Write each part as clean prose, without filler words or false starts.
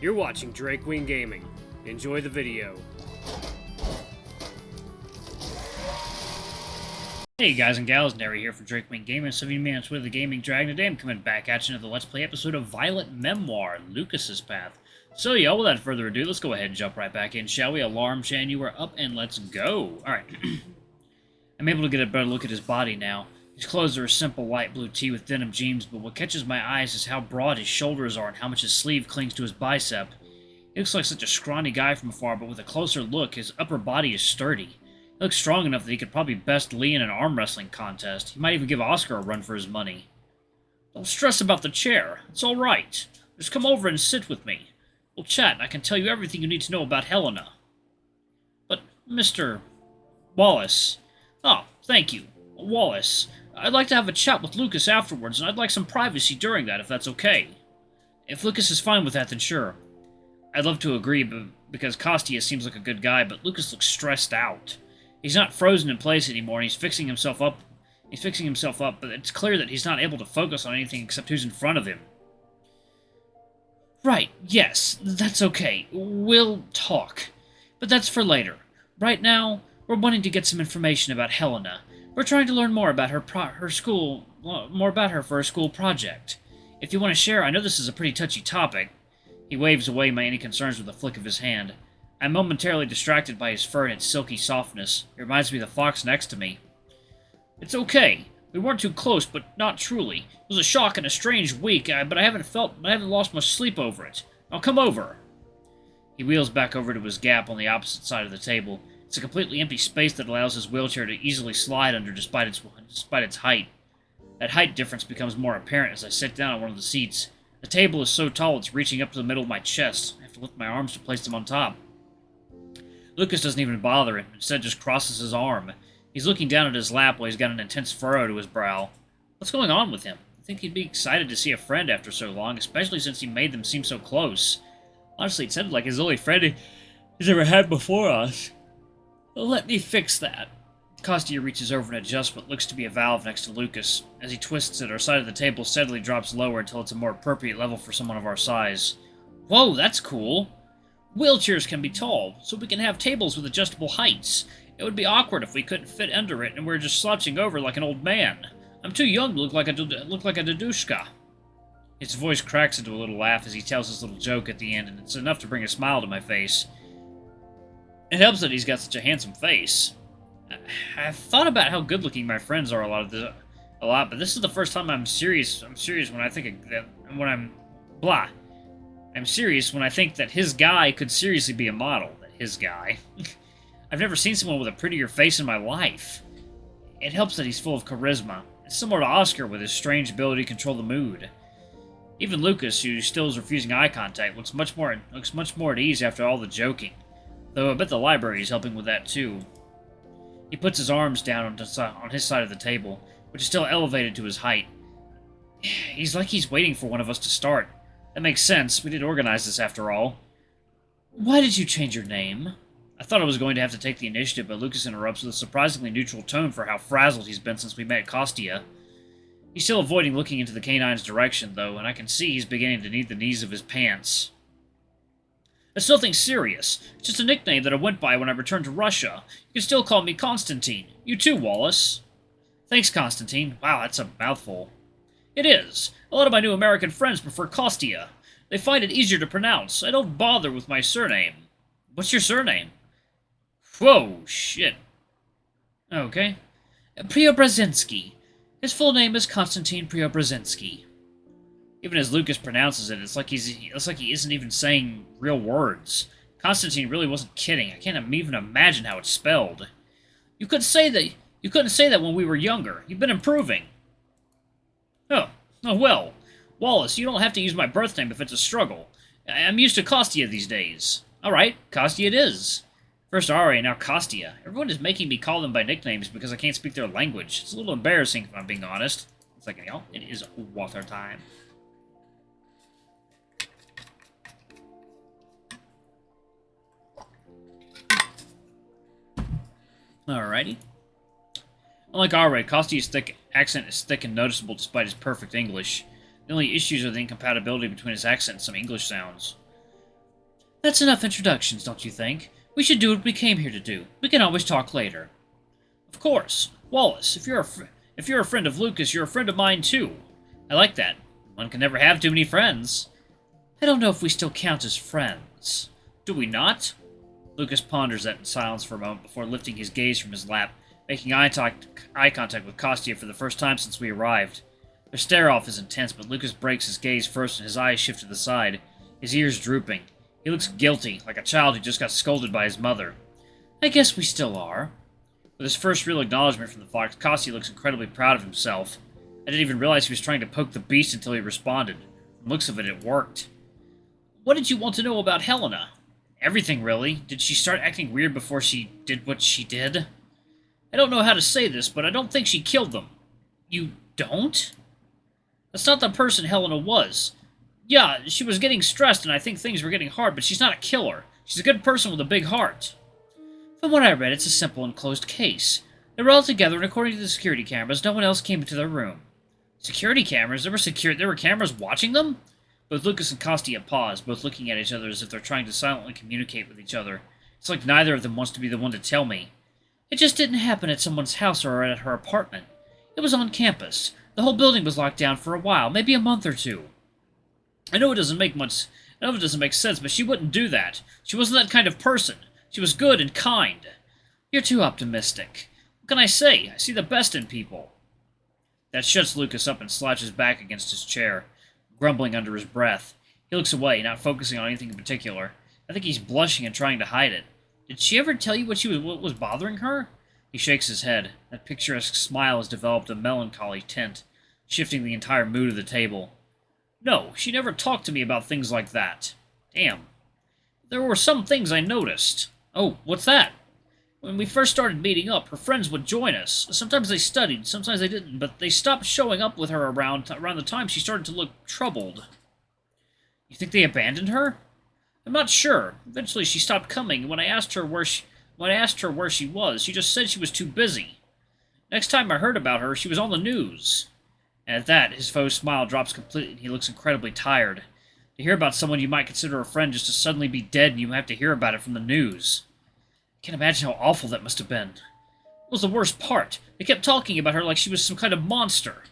You're watching Drake Wing Gaming. Enjoy the video. Hey guys and gals, Nary here from Drake Wing Gaming, 70 minutes with the Gaming Dragon. Today I'm coming back at you another Let's Play episode of Violet Memoir, Lucas's Path. So y'all, without further ado, let's go ahead and jump right back in, shall we? Alarm Shan, you are up and let's go. Alright. I'm able to get a better look at his body now. His clothes are a simple light blue tee with denim jeans, but what catches my eyes is how broad his shoulders are and how much his sleeve clings to his bicep. He looks like such a scrawny guy from afar, but with a closer look, his upper body is sturdy. He looks strong enough that he could probably best Lee in an arm wrestling contest. He might even give Oscar a run for his money. Don't stress about the chair. It's all right. Just come over and sit with me. We'll chat, and I can tell you everything you need to know about Helena. But, Mr. Wallace... Oh, thank you. Wallace. I'd like to have a chat with Lucas afterwards, and I'd like some privacy during that, if that's okay. If Lucas is fine with that, then sure. I'd love to agree, because Kostya seems like a good guy, but Lucas looks stressed out. He's not frozen in place anymore, and he's fixing himself up, but it's clear that he's not able to focus on anything except who's in front of him. Right, yes, that's okay. We'll talk. But that's for later. Right now, we're wanting to get some information about Helena. We're trying to learn more about her school for a school project. If you want to share, I know this is a pretty touchy topic. He waves away any concerns with a flick of his hand. I'm momentarily distracted by his fur and its silky softness. It reminds me of the fox next to me. It's okay. We weren't too close, but not truly. It was a shock and a strange week, but I haven't lost much sleep over it. I'll come over. He wheels back over to his gap on the opposite side of the table. It's a completely empty space that allows his wheelchair to easily slide under despite its height. That height difference becomes more apparent as I sit down on one of the seats. The table is so tall it's reaching up to the middle of my chest. I have to lift my arms to place them on top. Lucas doesn't even bother him, instead just crosses his arm. He's looking down at his lap while he's got an intense furrow to his brow. What's going on with him? I think he'd be excited to see a friend after so long, especially since he made them seem so close. Honestly, it sounded like his only friend he's ever had before us. Let me fix that. Kostya reaches over and adjusts what looks to be a valve next to Lucas. As he twists it, our side of the table steadily drops lower until it's a more appropriate level for someone of our size. Whoa, that's cool! Wheelchairs can be tall, so we can have tables with adjustable heights. It would be awkward if we couldn't fit under it and we're just slouching over like an old man. I'm too young to look like a dedushka. His voice cracks into a little laugh as he tells his little joke at the end, and it's enough to bring a smile to my face. It helps that he's got such a handsome face. I've thought about how good-looking my friends are a lot, but this is the first time I'm serious. I'm serious when I think that I'm serious when I think that his guy could seriously be a model. His guy. I've never seen someone with a prettier face in my life. It helps that he's full of charisma. It's similar to Oscar with his strange ability to control the mood. Even Lucas, who still is refusing eye contact, looks much more at ease after all the joking. Though I bet the library is helping with that too. He puts his arms down on his side of the table, which is still elevated to his height. He's like he's waiting for one of us to start. That makes sense. We did organize this after all. Why did you change your name? I thought I was going to have to take the initiative, but Lucas interrupts with a surprisingly neutral tone for how frazzled he's been since we met Kostya. He's still avoiding looking into the canine's direction, though, and I can see he's beginning to need the knees of his pants. It's nothing serious. It's just a nickname that I went by when I returned to Russia. You can still call me Constantine. You too, Wallace. Thanks, Constantine. Wow, that's a mouthful. It is. A lot of my new American friends prefer Kostya. They find it easier to pronounce. I don't bother with my surname. What's your surname? Whoa, shit. Okay. Preobrazhensky. His full name is Konstantin Preobrazhensky. Even as Lucas pronounces it, it's like he isn't even saying real words. Constantine really wasn't kidding. I can't even imagine how it's spelled. You couldn't say that when we were younger. You've been improving. Oh well. Wallace, you don't have to use my birth name if it's a struggle. I'm used to Kostya these days. Alright, Kostya it is. First Ari, now Kostya. Everyone is making me call them by nicknames because I can't speak their language. It's a little embarrassing if I'm being honest. It's like, it is water time. Alrighty. Unlike Ari, Kostya's accent is thick and noticeable despite his perfect English. The only issues are the incompatibility between his accent and some English sounds. That's enough introductions, don't you think? We should do what we came here to do. We can always talk later. Of course. Wallace, if you're a friend of Lucas, you're a friend of mine too. I like that. One can never have too many friends. I don't know if we still count as friends. Do we not? Lucas ponders that in silence for a moment before lifting his gaze from his lap, making eye contact with Kostya for the first time since we arrived. Their stare-off is intense, but Lucas breaks his gaze first and his eyes shift to the side, his ears drooping. He looks guilty, like a child who just got scolded by his mother. I guess we still are. With his first real acknowledgement from the fox, Kostya looks incredibly proud of himself. I didn't even realize he was trying to poke the beast until he responded. From the looks of it, it worked. What did you want to know about Helena? Everything, really. Did she start acting weird before she did what she did? I don't know how to say this, but I don't think she killed them. You don't? That's not the person Helena was. Yeah, she was getting stressed and I think things were getting hard, but she's not a killer. She's a good person with a big heart. From what I read, it's a simple and closed case. They were all together, and according to the security cameras, no one else came into their room. Security cameras? There were cameras watching them? Both Lucas and Kostya paused, both looking at each other as if they're trying to silently communicate with each other. It's like neither of them wants to be the one to tell me. It just didn't happen at someone's house or at her apartment. It was on campus. The whole building was locked down for a while, maybe a month or two. I know it doesn't make sense, but she wouldn't do that. She wasn't that kind of person. She was good and kind. You're too optimistic. What can I say? I see the best in people. That shuts Lucas up and slouches back against his chair, grumbling under his breath. He looks away, not focusing on anything in particular. I think he's blushing and trying to hide it. Did she ever tell you what was bothering her? He shakes his head. That picturesque smile has developed a melancholy tint, shifting the entire mood of the table. No, she never talked to me about things like that. Damn. There were some things I noticed. Oh, what's that? When we first started meeting up, her friends would join us. Sometimes they studied, sometimes they didn't, but they stopped showing up with her around the time she started to look troubled. You think they abandoned her? I'm not sure. Eventually she stopped coming, and when I asked her where she was, she just said she was too busy. Next time I heard about her, she was on the news. And at that, his faux smile drops completely, and he looks incredibly tired. To hear about someone you might consider a friend just to suddenly be dead and you have to hear about it from the news. I can't imagine how awful that must have been. It was the worst part. They kept talking about her like she was some kind of monster.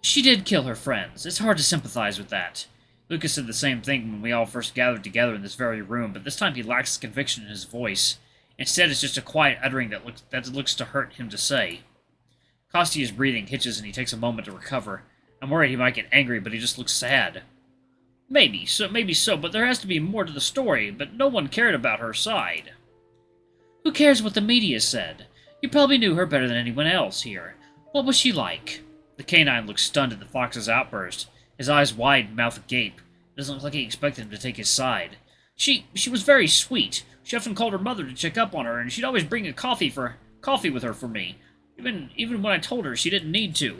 She did kill her friends. It's hard to sympathize with that. Lucas said the same thing when we all first gathered together in this very room, but this time he lacks conviction in his voice. Instead, it's just a quiet uttering that looks to hurt him to say. Kostya's breathing hitches and he takes a moment to recover. I'm worried he might get angry, but he just looks sad. Maybe so, but there has to be more to the story, but no one cared about her side. Who cares what the media said? You probably knew her better than anyone else here. What was she like? The canine looks stunned at the fox's outburst, his eyes wide, mouth agape. It doesn't look like he expected him to take his side. She was very sweet. She often called her mother to check up on her, and she'd always bring a coffee with her for me. Even when I told her she didn't need to.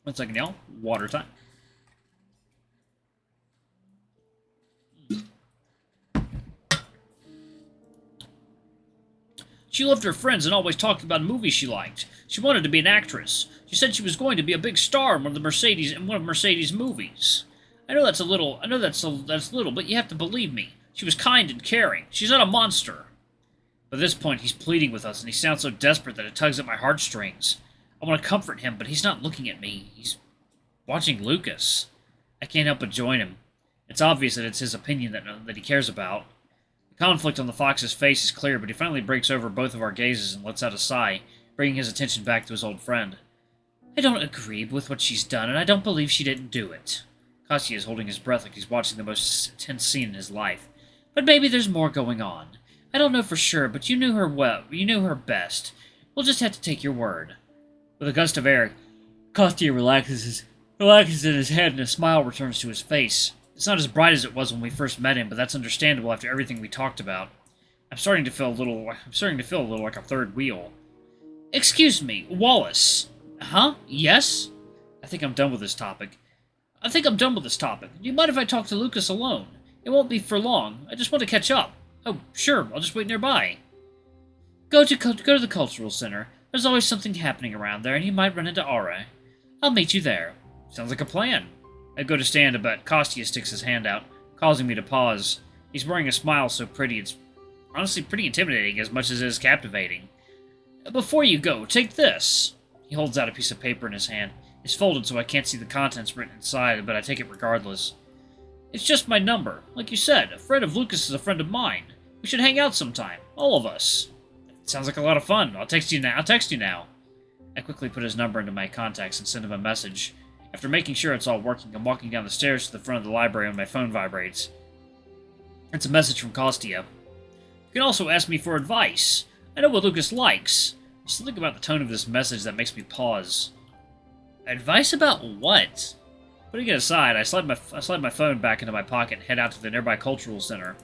1 second, y'all. Water time. She loved her friends and always talked about movies she liked. She wanted to be an actress. She said she was going to be a big star in one of Mercedes' movies. I know that's little, but you have to believe me. She was kind and caring. She's not a monster. By this point, he's pleading with us, and he sounds so desperate that it tugs at my heartstrings. I want to comfort him, but he's not looking at me. He's watching Lucas. I can't help but join him. It's obvious that it's his opinion that he cares about. The conflict on the fox's face is clear, but he finally breaks over both of our gazes and lets out a sigh, bringing his attention back to his old friend. I don't agree with what she's done, and I don't believe she didn't do it. Kostya is holding his breath like he's watching the most intense scene in his life. But maybe there's more going on. I don't know for sure, but you knew her well. You knew her best. We'll just have to take your word. With a gust of air, Kostya relaxes in his head and a smile returns to his face. It's not as bright as it was when we first met him, but that's understandable after everything we talked about. I'm starting to feel a little like a third wheel. Excuse me, Wallace. Huh? Yes? I think I'm done with this topic. Do you mind if I talk to Lucas alone? It won't be for long. I just want to catch up. Oh, sure, I'll just wait nearby. Go to the cultural center. There's always something happening around there, and you might run into Aura. I'll meet you there. Sounds like a plan. I go to stand, but Kostya sticks his hand out. causing me to pause. He's wearing a smile so pretty it's honestly pretty intimidating as much as it is captivating. Before you go, take this. He holds out a piece of paper in his hand. It's folded so I can't see the contents written inside, but I take it regardless. It's just my number. Like you said, a friend of Lucas is a friend of mine. We should hang out sometime. All of us. It sounds like a lot of fun. I'll text you now. I quickly put his number into my contacts and send him a message. After making sure it's all working, I'm walking down the stairs to the front of the library when my phone vibrates. It's a message from Kostya. You can also ask me for advice. I know what Lucas likes. There's something about the tone of this message that makes me pause. Advice about what? Putting it aside, I slide my phone back into my pocket and head out to the nearby cultural center.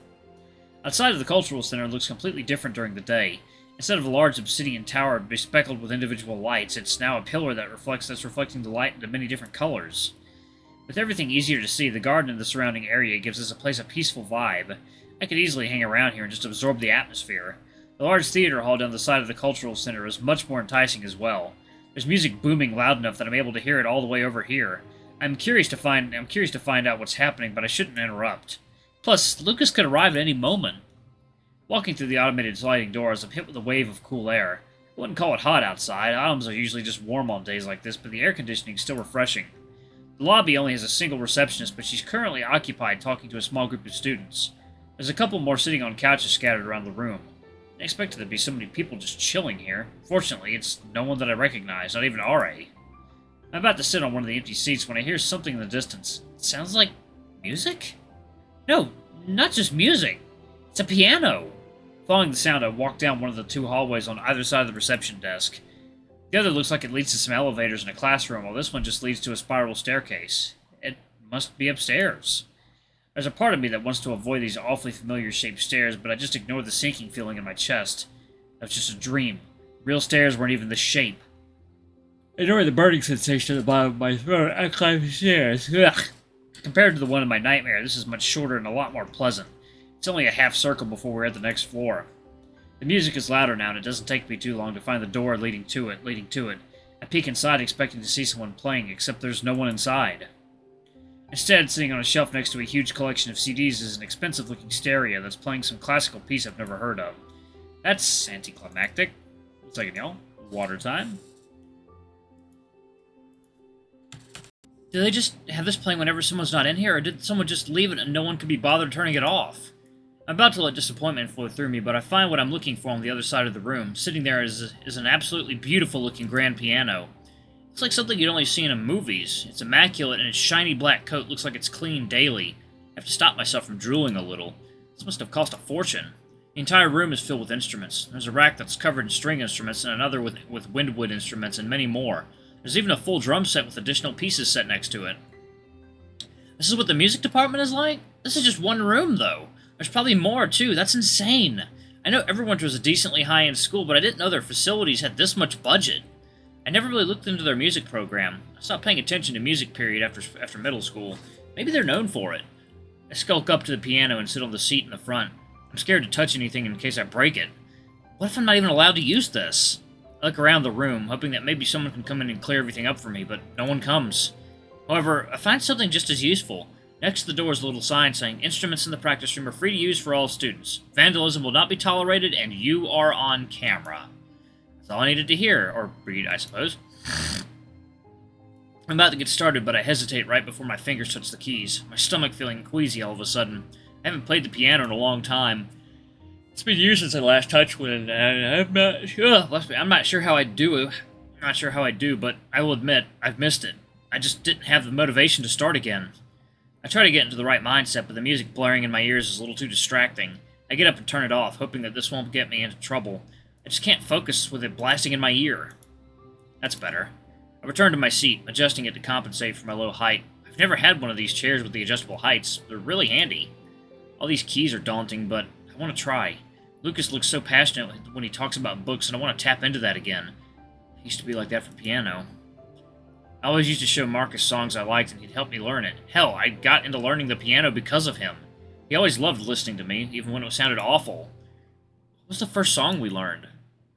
Outside of the cultural center, it looks completely different during the day. Instead of a large obsidian tower bespeckled with individual lights, it's now a pillar that's reflecting the light into many different colors. With everything easier to see, the garden and the surrounding area gives this place a peaceful vibe. I could easily hang around here and just absorb the atmosphere. The large theater hall down the side of the cultural center is much more enticing as well. There's music booming loud enough that I'm able to hear it all the way over here. I'm curious to find out what's happening, but I shouldn't interrupt. Plus, Lucas could arrive at any moment. Walking through the automated sliding doors, I'm hit with a wave of cool air. I wouldn't call it hot outside. Autumns are usually just warm on days like this, but the air conditioning is still refreshing. The lobby only has a single receptionist, but she's currently occupied talking to a small group of students. There's a couple more sitting on couches scattered around the room. I expected there to be so many people just chilling here. Fortunately, it's no one that I recognize, not even R.A. I'm about to sit on one of the empty seats when I hear something in the distance. It sounds like music? No, not just music. It's a piano. Following the sound, I walk down one of the two hallways on either side of the reception desk. The other looks like it leads to some elevators in a classroom, while this one just leads to a spiral staircase. It must be upstairs. There's a part of me that wants to avoid these awfully familiar-shaped stairs, but I just ignore the sinking feeling in my chest. That was just a dream. Real stairs weren't even this shape. Ignoring the burning sensation at the bottom of my throat, I climb the stairs. Ugh. Compared to the one in my nightmare, this is much shorter and a lot more pleasant. It's only a half circle before we're at the next floor. The music is louder now, and it doesn't take me too long to find the door leading to it. I peek inside expecting to see someone playing, except there's no one inside. Instead, sitting on a shelf next to a huge collection of CDs is an expensive-looking stereo that's playing some classical piece I've never heard of. That's anticlimactic. 1 second, y'all. Water time. Do they just have this playing whenever someone's not in here, or did someone just leave it and no one could be bothered turning it off? I'm about to let disappointment flow through me, but I find what I'm looking for on the other side of the room. Sitting there is an absolutely beautiful-looking grand piano. It's like something you'd only see in movies. It's immaculate, and its shiny black coat looks like it's cleaned daily. I have to stop myself from drooling a little. This must have cost a fortune. The entire room is filled with instruments. There's a rack that's covered in string instruments, and another with windwood instruments, and many more. There's even a full drum set with additional pieces set next to it. This is what the music department is like? This is just one room, though. There's probably more, too. That's insane. I know Everwinter was a decently high-end school, but I didn't know their facilities had this much budget. I never really looked into their music program. I stopped paying attention to music period after middle school. Maybe they're known for it. I skulk up to the piano and sit on the seat in the front. I'm scared to touch anything in case I break it. What if I'm not even allowed to use this? I look around the room, hoping that maybe someone can come in and clear everything up for me, but no one comes. However, I find something just as useful. Next to the door is a little sign saying, "Instruments in the practice room are free to use for all students. Vandalism will not be tolerated, and you are on camera." That's all I needed to hear, or read, I suppose. I'm about to get started, but I hesitate right before my fingers touch the keys, my stomach feeling queasy all of a sudden. I haven't played the piano in a long time. It's been years since I last touched one, and I'm not sure how I do, but I will admit, I've missed it. I just didn't have the motivation to start again. I try to get into the right mindset, but the music blaring in my ears is a little too distracting. I get up and turn it off, hoping that this won't get me into trouble. I just can't focus with it blasting in my ear. That's better. I return to my seat, adjusting it to compensate for my low height. I've never had one of these chairs with the adjustable heights. They're really handy. All these keys are daunting, but I want to try. Lucas looks so passionate when he talks about books, and I want to tap into that again. I used to be like that for piano. I always used to show Marcus songs I liked, and he'd help me learn it. Hell, I got into learning the piano because of him. He always loved listening to me, even when it sounded awful. What was the first song we learned?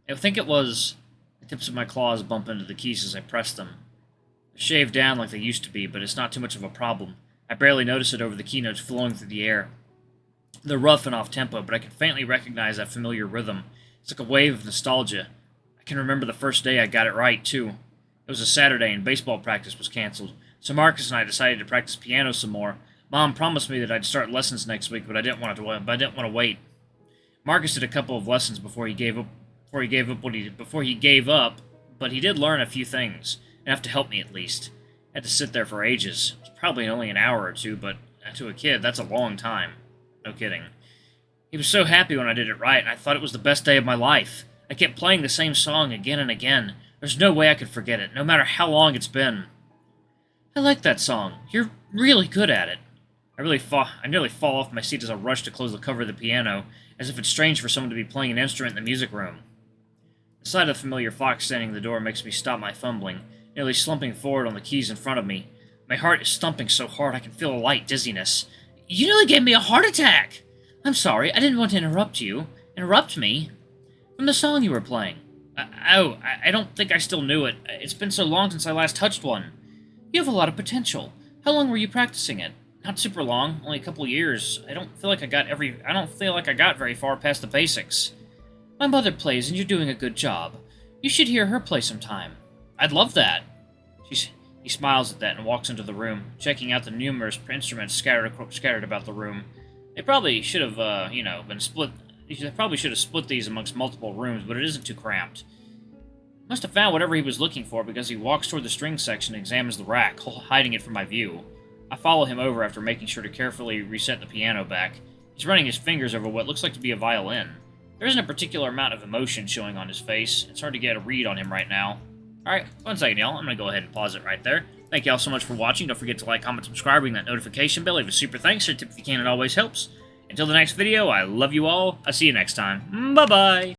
I think it was... The tips of my claws bump into the keys as I press them. They're shaved down like they used to be, but it's not too much of a problem. I barely notice it over the keynotes flowing through the air. They're rough and off-tempo, but I can faintly recognize that familiar rhythm. It's like a wave of nostalgia. I can remember the first day I got it right, too. It was a Saturday and baseball practice was canceled, so Marcus and I decided to practice piano some more. Mom promised me that I'd start lessons next week, but I didn't want to wait. Marcus did a couple of lessons before he gave up, but he did learn a few things, enough to help me at least. I had to sit there for ages. It was probably only an hour or two, but to a kid, that's a long time. No kidding. He was so happy when I did it right, and I thought it was the best day of my life. I kept playing the same song again and again. There's no way I could forget it, no matter how long it's been. I like that song. You're really good at it. I nearly fall off my seat as I rush to close the cover of the piano, as if it's strange for someone to be playing an instrument in the music room. The sight of the familiar fox standing in the door makes me stop my fumbling, nearly slumping forward on the keys in front of me. My heart is thumping so hard I can feel a light dizziness. You nearly gave me a heart attack! I'm sorry, I didn't want to interrupt you. Interrupt me? From the song you were playing. I don't think I still knew it. It's been so long since I last touched one. You have a lot of potential. How long were you practicing it? Not super long, only a couple years. I don't feel like I got very far past the basics. My mother plays and you're doing a good job. You should hear her play sometime. I'd love that. He smiles at that and walks into the room, checking out the numerous instruments scattered about the room. They probably should have, been split. They probably should have split these amongst multiple rooms, but it isn't too cramped. Must have found whatever he was looking for because he walks toward the string section and examines the rack, hiding it from my view. I follow him over after making sure to carefully reset the piano back. He's running his fingers over what looks like to be a violin. There isn't a particular amount of emotion showing on his face. It's hard to get a read on him right now. Alright, one second, y'all. I'm going to go ahead and pause it right there. Thank y'all so much for watching. Don't forget to like, comment, subscribe, ring that notification bell. Leave a super thanks or tip if you can. It always helps. Until the next video, I love you all. I'll see you next time. Bye-bye.